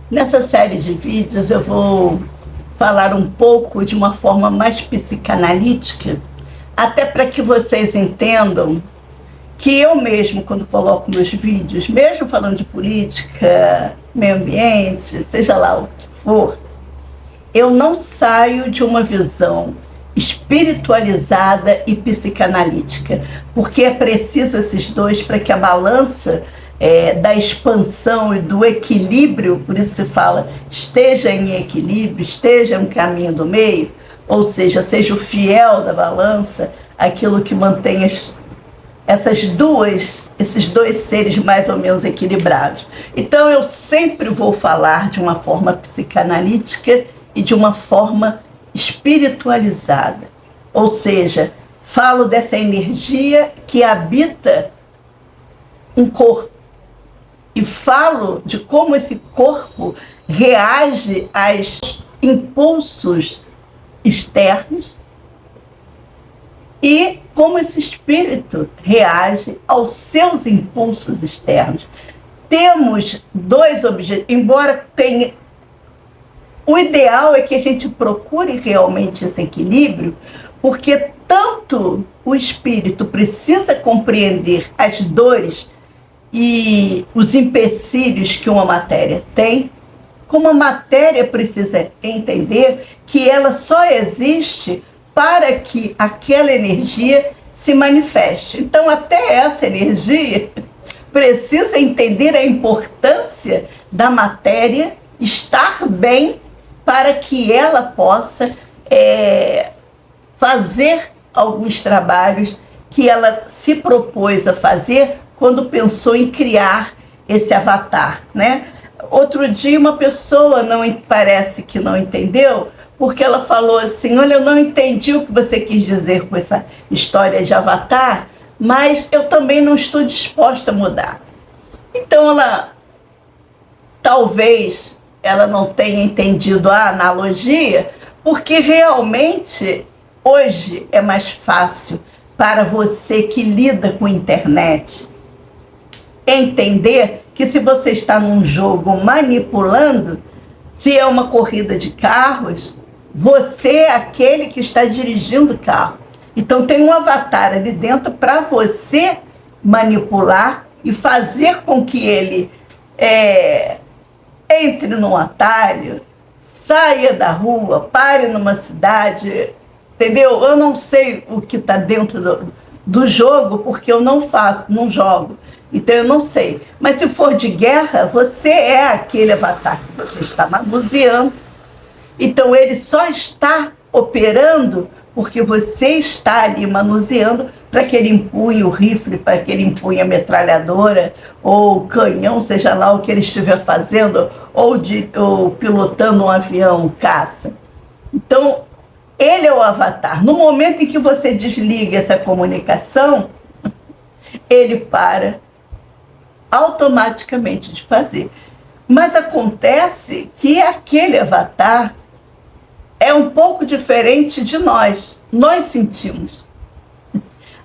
Nessa série de vídeos eu vou falar um pouco de uma forma mais psicanalítica, até para que vocês entendam que eu mesmo, quando coloco meus vídeos, mesmo falando de política, meio ambiente, seja lá o que for, eu não saio de uma visão espiritualizada e psicanalítica, porque é preciso esses dois para que a balança da expansão e do equilíbrio, por isso se fala, esteja em equilíbrio, esteja no caminho do meio, ou seja, seja o fiel da balança, aquilo que mantém esses dois seres mais ou menos equilibrados. Então eu sempre vou falar de uma forma psicanalítica e de uma forma espiritualizada, ou seja, falo dessa energia que habita um corpo e falo de como esse corpo reage aos impulsos externos e como esse espírito reage aos seus impulsos externos. Temos dois objetivos, embora tenha... O ideal é que a gente procure realmente esse equilíbrio, porque tanto o espírito precisa compreender as dores e os empecilhos que uma matéria tem, como a matéria precisa entender que ela só existe para que aquela energia se manifeste. Então, até essa energia precisa entender a importância da matéria estar bem para que ela possa fazer alguns trabalhos que ela se propôs a fazer quando pensou em criar esse avatar, né? Outro dia uma pessoa parece que não entendeu, porque ela falou assim: olha, eu não entendi o que você quis dizer com essa história de avatar, mas eu também não estou disposta a mudar. Então talvez ela não tenha entendido a analogia, porque realmente hoje é mais fácil para você que lida com a internet entender que se você está num jogo manipulando, se é uma corrida de carros, você é aquele que está dirigindo o carro. Então tem um avatar ali dentro para você manipular e fazer com que ele entre num atalho, saia da rua, pare numa cidade, entendeu? Eu não sei o que está dentro do jogo, porque eu não jogo. Então eu não sei. Mas se for de guerra, você é aquele avatar que você está manuseando. Então ele só está operando porque você está ali manuseando para que ele empunhe o rifle, para que ele empunhe a metralhadora, ou o canhão, seja lá o que ele estiver fazendo, ou pilotando um avião, um caça. Então, ele é o avatar. No momento em que você desliga essa comunicação, ele para automaticamente de fazer. Mas acontece que aquele avatar é um pouco diferente de nós. Nós sentimos.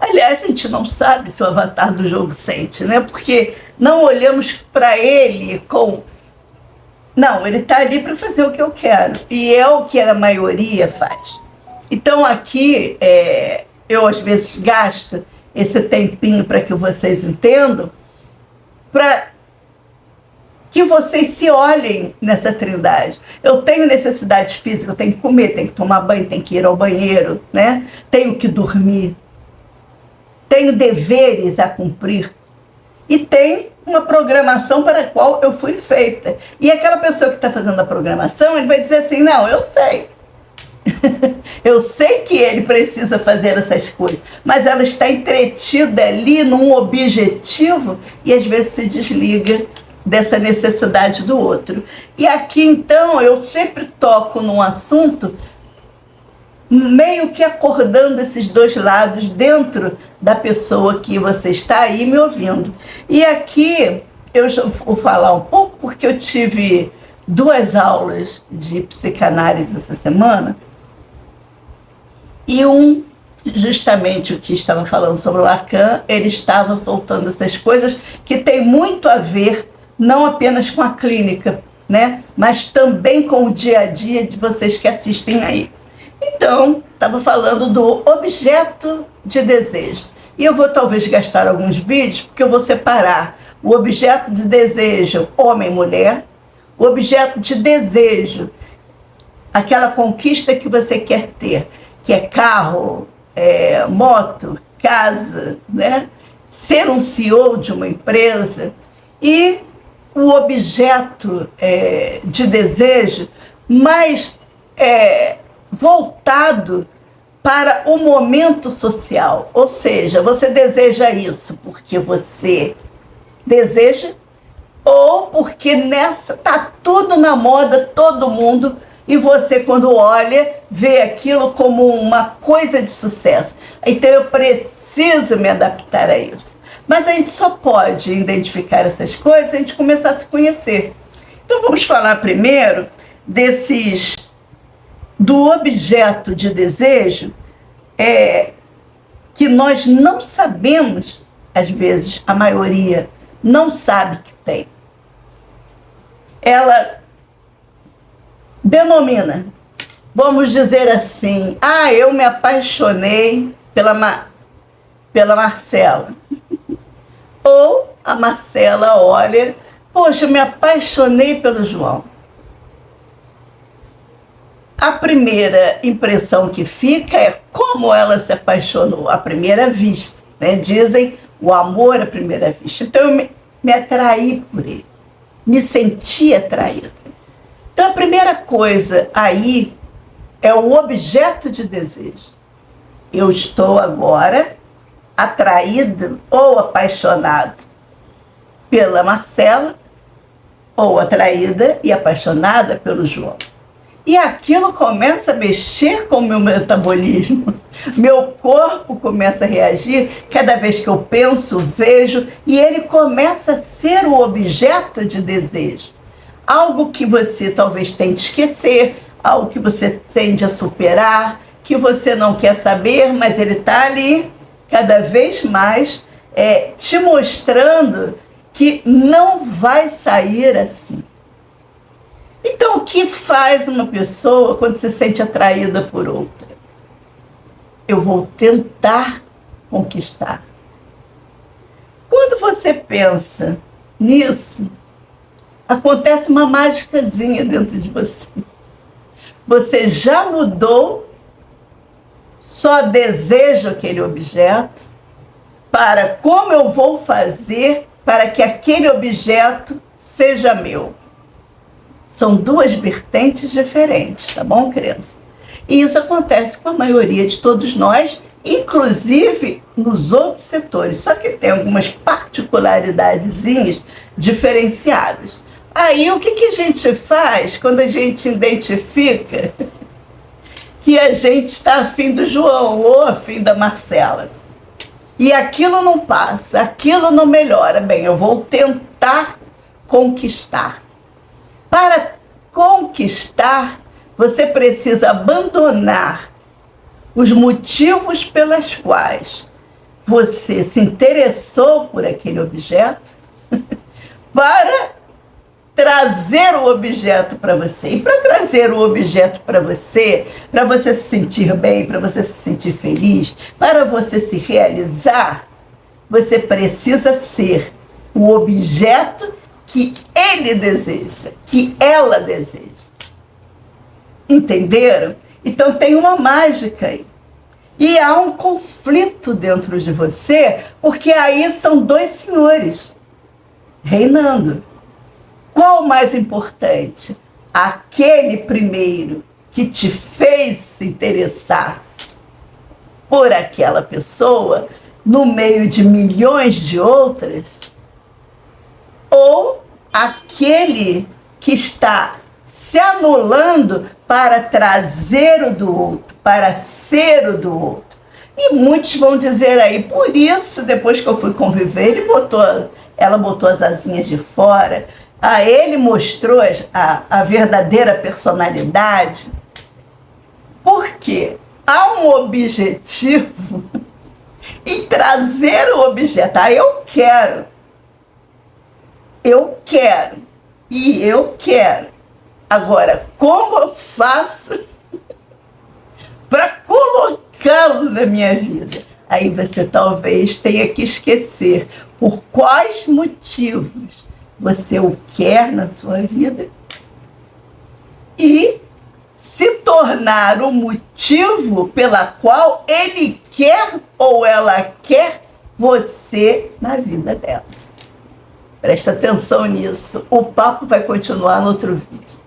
Aliás, a gente não sabe se o avatar do jogo sente, né? Porque não olhamos para ele com... Não, ele está ali para fazer o que eu quero. E é o que a maioria faz. Então aqui, eu às vezes gasto esse tempinho para que vocês entendam, para que vocês se olhem nessa trindade. Eu tenho necessidades físicas, eu tenho que comer, tenho que tomar banho, tenho que ir ao banheiro, né? Tenho que dormir. Tenho deveres a cumprir. E tem uma programação para a qual eu fui feita. E aquela pessoa que está fazendo a programação, ele vai dizer assim: não, eu sei. Eu sei que ele precisa fazer essas coisas, mas ela está entretida ali num objetivo e às vezes se desliga dessa necessidade do outro. E aqui então eu sempre toco num assunto meio que acordando esses dois lados dentro da pessoa que você está aí me ouvindo. E aqui eu vou falar um pouco porque eu tive 2 aulas de psicanálise essa semana. E justamente o que estava falando sobre o Lacan, ele estava soltando essas coisas que tem muito a ver, não apenas com a clínica né? Mas também com o dia a dia de vocês que assistem aí. Então, estava falando do objeto de desejo. E eu vou talvez gastar alguns vídeos, porque eu vou separar o objeto de desejo homem e mulher, o objeto de desejo, aquela conquista que você quer ter, que é carro, moto, casa, né? Ser um CEO de uma empresa, e o objeto de desejo mais voltado para o momento social. Ou seja, você deseja isso porque você deseja, ou porque nessa tá tudo na moda, todo mundo, e você, quando olha, vê aquilo como uma coisa de sucesso. Então eu preciso me adaptar a isso. Mas a gente só pode identificar essas coisas se a gente começar a se conhecer. Então vamos falar primeiro do objeto de desejo que nós não sabemos, às vezes, a maioria não sabe que tem. Ela denomina, vamos dizer assim, eu me apaixonei pela Marcela. Ou a Marcela olha, poxa, eu me apaixonei pelo João. A primeira impressão que fica é como ela se apaixonou à primeira vista, né? Dizem o amor à primeira vista. Então eu me atraí por ele, me senti atraída. Então a primeira coisa aí é o objeto de desejo. Eu estou agora atraído ou apaixonado pela Marcela, ou atraída e apaixonada pelo João. E aquilo começa a mexer com o meu metabolismo. Meu corpo começa a reagir cada vez que eu penso, vejo, e ele começa a ser o objeto de desejo. Algo que você talvez tente esquecer, algo que você tende a superar, que você não quer saber, mas ele está ali cada vez mais te mostrando que não vai sair assim. Então, o que faz uma pessoa quando se sente atraída por outra? Eu vou tentar conquistar. Quando você pensa nisso, acontece uma mágicazinha dentro de você. Você já mudou, só desejo aquele objeto, para como eu vou fazer para que aquele objeto seja meu. São duas vertentes diferentes, tá bom, criança? E isso acontece com a maioria de todos nós, inclusive nos outros setores, só que tem algumas particularidadezinhas diferenciadas. Aí o que a gente faz quando a gente identifica que a gente está afim do João ou afim da Marcela? E aquilo não passa, aquilo não melhora. Bem, eu vou tentar conquistar. Para conquistar, você precisa abandonar os motivos pelos quais você se interessou por aquele objeto para trazer o objeto para você. E para trazer o objeto para você se sentir bem, para você se sentir feliz, para você se realizar, você precisa ser o objeto que ele deseja, que ela deseja. Entenderam? Então tem uma mágica aí. E há um conflito dentro de você, porque aí são dois senhores reinando. Qual o mais importante? Aquele primeiro que te fez se interessar por aquela pessoa no meio de milhões de outras? Ou aquele que está se anulando para trazer o do outro, para ser o do outro? E muitos vão dizer aí, por isso, depois que eu fui conviver, ela botou as asinhas de fora, ele mostrou a verdadeira personalidade. Por quê? Há um objetivo em trazer o objeto. Eu quero. e eu quero. Agora, como eu faço para colocá-lo na minha vida? Aí você talvez tenha que esquecer por quais motivos você o quer na sua vida e se tornar o motivo pela qual ele quer ou ela quer você na vida dela. Presta atenção nisso. O papo vai continuar no outro vídeo.